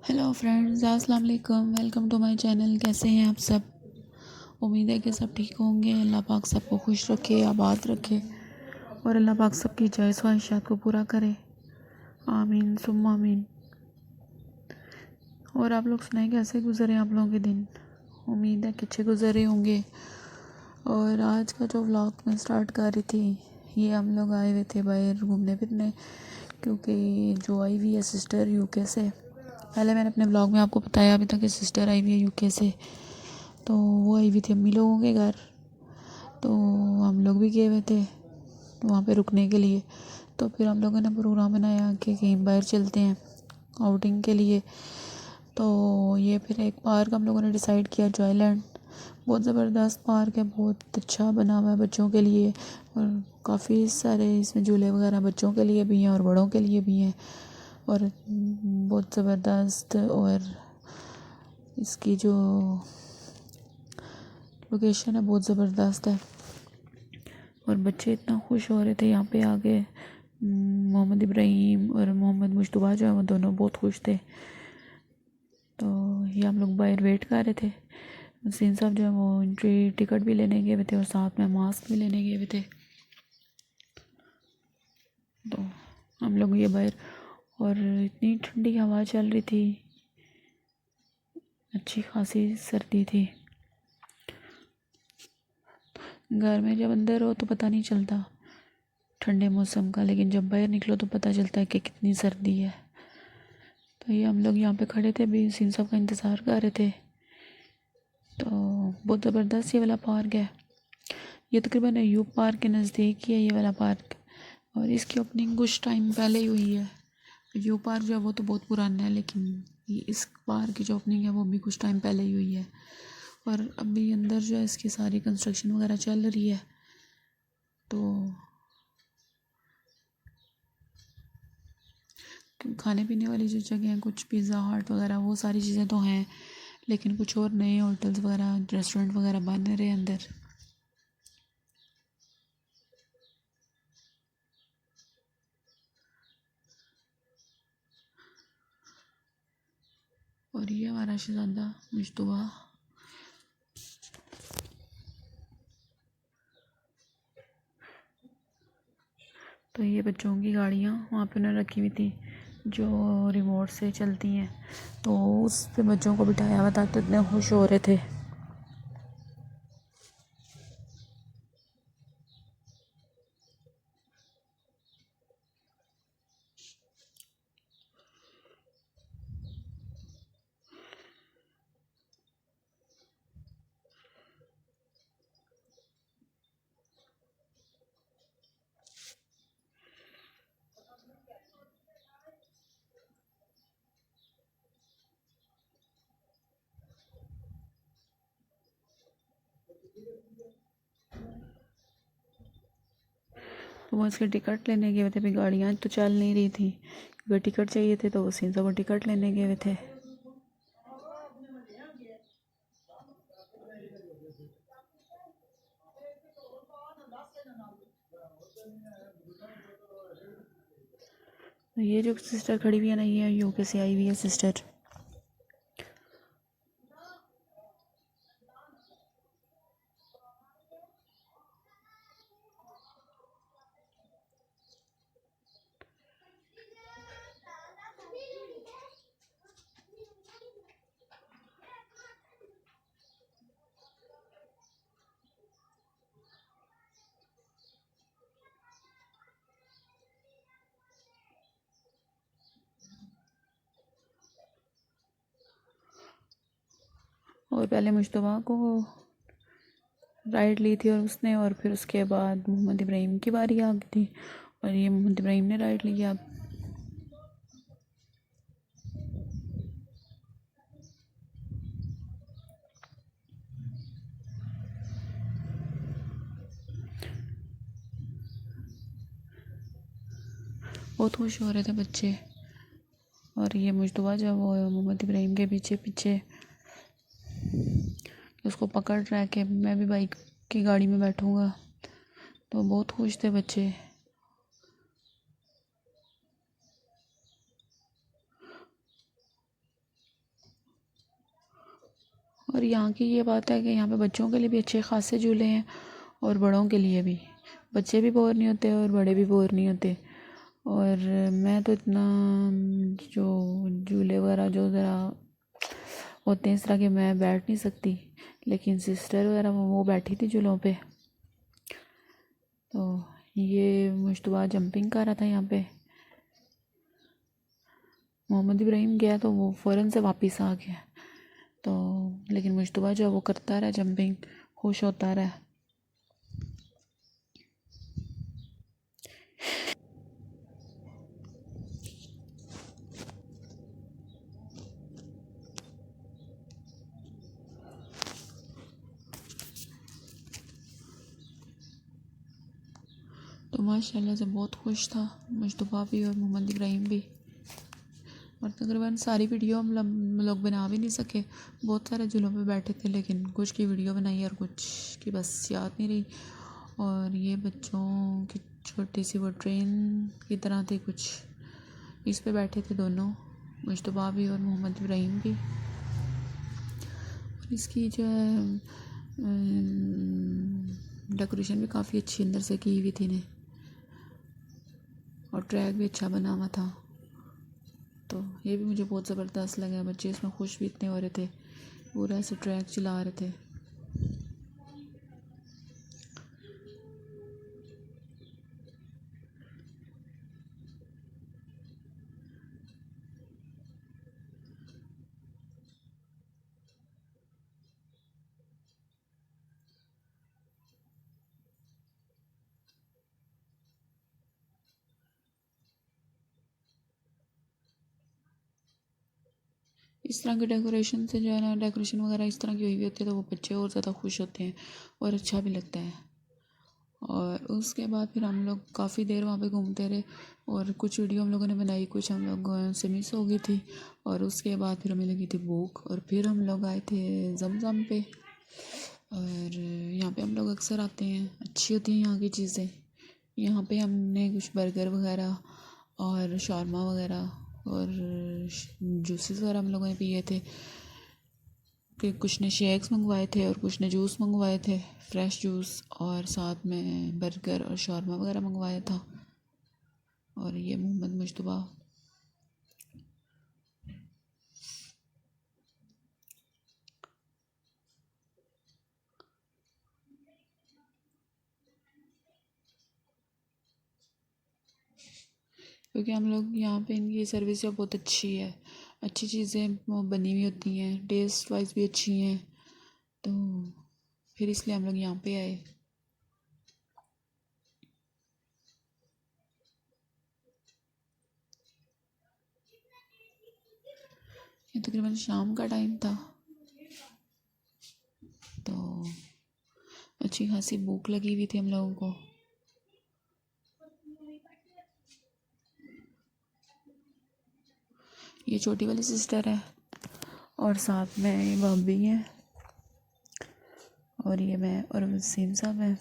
Hello friends, अस्सलाम वालेकुम। Welcome to my channel. कैसे हैं आप सब? उम्मीद है कि सब ठीक होंगे। अल्लाह पाक सबको खुश रखे, आबाद रखे और अल्लाह पाक सबकी जायज़ ख्वाहिशात को पूरा करे। आमीन सुम्मा आमीन। और आप लोग सुनाएं, कैसे गुजरे आप लोगों के दिन? उम्मीद है कि अच्छे गुजरे होंगे। और आज का जो व्लॉग मैं स्टार्ट कर रही थी, ये हम लोग आए हुए थे बाहर घूमने फिरने, क्योंकि जो आई हुई है सिस्टर यूके से। पहले मैंने अपने ब्लॉग में आपको बताया अभी तक कि सिस्टर आई हुई है यूके से, तो वो आई हुई थी अम्मी लोगों के घर। तो हम लोग भी गए हुए थे वहाँ पे रुकने के लिए। तो फिर हम लोगों ने प्रोग्राम बनाया कि कहीं बाहर चलते हैं आउटिंग के लिए। तो ये फिर एक पार्क हम लोगों ने डिसाइड किया, जॉयलैंड। बहुत ज़बरदस्त पार्क है, बहुत अच्छा बना हुआ है बच्चों के लिए, और काफ़ी सारे इसमें झूले वगैरह बच्चों के लिए भी हैं और बड़ों के लिए भी हैं। और बहुत ज़बरदस्त, और इसकी जो लोकेशन है बहुत ज़बरदस्त है। और बच्चे इतना खुश हो रहे थे यहाँ पे आके। मोहम्मद इब्राहिम और मोहम्मद मुश्तबा जो है वो दोनों बहुत खुश थे। तो ये हम लोग बाहर वेट कर रहे थे। सीन साहब जो है वो एंट्री टिकट भी लेने गए हुए थे और साथ में मास्क भी लेने गए हुए थे। तो हम लोग ये बाहर, और इतनी ठंडी हवा चल रही थी, अच्छी खासी सर्दी थी। घर में जब अंदर हो तो पता नहीं चलता ठंडे मौसम का, लेकिन जब बाहर निकलो तो पता चलता है कि कितनी सर्दी है। तो ये हम लोग यहाँ पे खड़े थे, भी सीन साहब का इंतज़ार कर रहे थे। तो बहुत ज़बरदस्त ये वाला पार्क है। ये तकरीबन यूब पार्क के नज़दीक ही है ये वाला पार्क, और इसकी ओपनिंग कुछ टाइम पहले ही हुई है। यूब पार्क जो है वो तो बहुत पुराना है, लेकिन ये इस पार्क की जो ओपनिंग है वो भी कुछ टाइम पहले ही हुई है। और अभी अंदर जो है इसकी सारी कंस्ट्रक्शन वगैरह चल रही है। तो खाने पीने वाली जो जगह हैं, कुछ पिज़्ज़ा हट वगैरह, वो सारी चीज़ें तो हैं, लेकिन कुछ और नए होटल्स वगैरह रेस्टोरेंट वगैरह बन रहे हैं अंदर। और ये हमारा शहज़ादा मुश्तबा। तो ये बच्चों की गाड़ियाँ वहाँ पे उन्होंने रखी हुई थी जो रिमोट से चलती हैं, तो उस पे बच्चों को बिठाया हुआ था, तो इतने खुश हो रहे थे। तो वो इसके टिकट लेने गए हुए थे, अभी गाड़ियाँ तो चल नहीं रही थी, क्योंकि टिकट चाहिए थे, तो उसी से वो टिकट लेने गए हुए थे। तो ये जो सिस्टर खड़ी हुई है ना, ये यूके से आई हुई है सिस्टर। और पहले मुश्तबा को राइड ली थी और उसने, और फिर उसके बाद मोहम्मद इब्राहिम की बारी आ गई थी, और ये मोहम्मद इब्राहिम ने राइड लिया अब। बहुत खुश हो रहे थे बच्चे। और ये मुश्तबा जो है वो मोहम्मद इब्राहिम के पीछे पीछे उसको पकड़ रहा है कि मैं भी बाइक की गाड़ी में बैठूंगा। तो बहुत खुश थे बच्चे। और यहाँ की ये बात है कि यहाँ पे बच्चों के लिए भी अच्छे खासे झूले हैं और बड़ों के लिए भी। बच्चे भी बोर नहीं होते और बड़े भी बोर नहीं होते। और मैं तो इतना जो झूले वगैरह जो ज़रा होते हैं इस तरह के मैं बैठ नहीं सकती, लेकिन सिस्टर वगैरह वो बैठी थी झूलों पे। तो ये मुश्तबा जंपिंग कर रहा था यहाँ पे। मोहम्मद इब्राहिम गया तो वो फ़ौरन से वापस आ गया। तो लेकिन मुश्तबा जो वो करता रहा जंपिंग, खुश होता रहा। तो माशाल्लाह से बहुत खुश था मुश्तबा भी और मोहम्मद इब्राहिम भी। और तकरीबन सारी वीडियो हम लोग बना भी नहीं सके, बहुत सारे झूलों पे बैठे थे, लेकिन कुछ की वीडियो बनाई और कुछ की बस याद नहीं रही। और ये बच्चों की छोटी सी वो ट्रेन की तरह थी कुछ, इस पे बैठे थे दोनों, मुश्तबा भी और मोहम्मद इब्राहिम भी। और इसकी जो है डेकोरेशन भी काफ़ी अच्छी अंदर से की हुई थी ने, और ट्रैक भी अच्छा बना हुआ था। तो ये भी मुझे बहुत ज़बरदस्त लगा। बच्चे इसमें खुश भी इतने हो रहे थे, पूरा ऐसे ट्रैक चला रहे थे। इस तरह की डेकोरेशन से जो है ना, डेकोरेशन वगैरह इस तरह की हुई होती है तो वो बच्चे और ज़्यादा खुश होते हैं और अच्छा भी लगता है। और उसके बाद फिर हम लोग काफ़ी देर वहाँ पे घूमते रहे, और कुछ वीडियो हम लोगों ने बनाई, कुछ हम लोग से मिस हो गई थी। और उसके बाद फिर हमें लगी थी भूख, और फिर हम लोग आए थे जमजम पे। और यहाँ पे हम लोग अक्सर आते हैं, अच्छी होती हैं यहाँ की चीज़ें। यहाँ पे हमने कुछ बर्गर वगैरह और शॉर्मा वगैरह और जूसेस वगैरह हम लोगों ने पिए थे। कि कुछ ने शेक्स मंगवाए थे और कुछ ने जूस मंगवाए थे, फ्रेश जूस, और साथ में बर्गर और शॉर्मा वगैरह मंगवाया था। और ये मोहम्मद मुश्तबा। क्योंकि हम लोग यहाँ पे इनकी सर्विस जो बहुत अच्छी है, अच्छी चीज़ें वो बनी हुई होती हैं, टेस्ट वाइज भी अच्छी हैं। तो फिर इसलिए हम लोग यहाँ पे आए। ये तकरीबन शाम का टाइम था, तो अच्छी खासी भूख लगी हुई थी हम लोगों को। ये छोटी वाली सिस्टर है और साथ में भाभी हैं, और ये मैं और वसीम साहब हैं।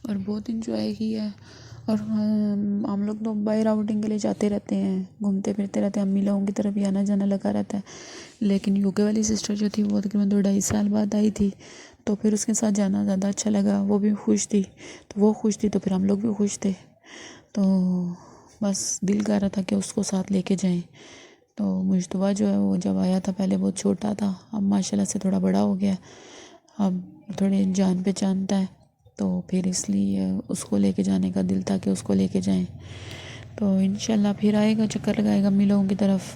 और बहुत इंजॉय किया है। और हम लोग तो बाहर आउटिंग के लिए जाते रहते हैं, घूमते फिरते रहते हैं, अम्मी लोगों की तरफ भी आना जाना लगा रहता है। लेकिन यूके वाली सिस्टर जो थी वो तकरीबन 2-2.5 साल बाद आई थी, तो फिर उसके साथ जाना ज़्यादा अच्छा लगा। वो भी खुश थी, तो वो खुश थी तो फिर हम लोग भी खुश थे। तो बस दिल कर रहा था कि उसको साथ लेके जाएं। तो मुश्तबा जो है वो जब आया था पहले बहुत छोटा था, अब माशाल्लाह से थोड़ा बड़ा हो गया, अब थोड़ी जान पहचानता है। तो फिर इसलिए उसको लेके जाने का दिल था कि उसको लेके जाएं। तो इंशाल्लाह फिर आएगा, चक्कर लगाएगा अम्मी लोगों की तरफ,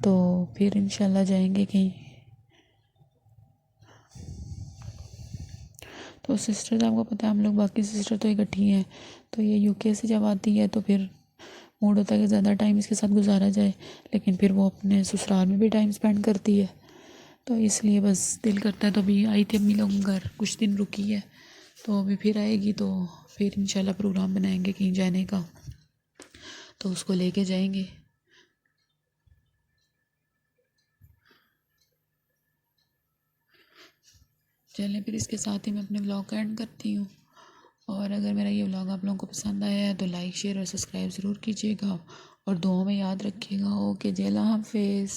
तो फिर इंशाल्लाह जाएंगे कहीं। तो सिस्टर आपको पता है हम लोग बाकी सिस्टर तो इकट्ठी हैं, तो ये यूके से जब आती है तो फिर मूड होता है कि ज़्यादा टाइम इसके साथ गुजारा जाए, लेकिन फिर वो अपने ससुराल में भी टाइम स्पेंड करती है, तो इसलिए बस दिल करता है। तो अभी आई थी अम्मी लोग घर, कुछ दिन रुकी है, तो अभी फिर आएगी तो फिर इंशाल्लाह प्रोग्राम बनाएंगे कहीं जाने का, तो उसको लेके जाएंगे। चलें फिर इसके साथ ही मैं अपने व्लॉग का एंड करती हूँ। और अगर मेरा ये व्लॉग आप लोगों को पसंद आया है तो लाइक शेयर और सब्सक्राइब ज़रूर कीजिएगा और दुआओं में याद रखिएगा। ओके जी, अल्लाह हाफिज़।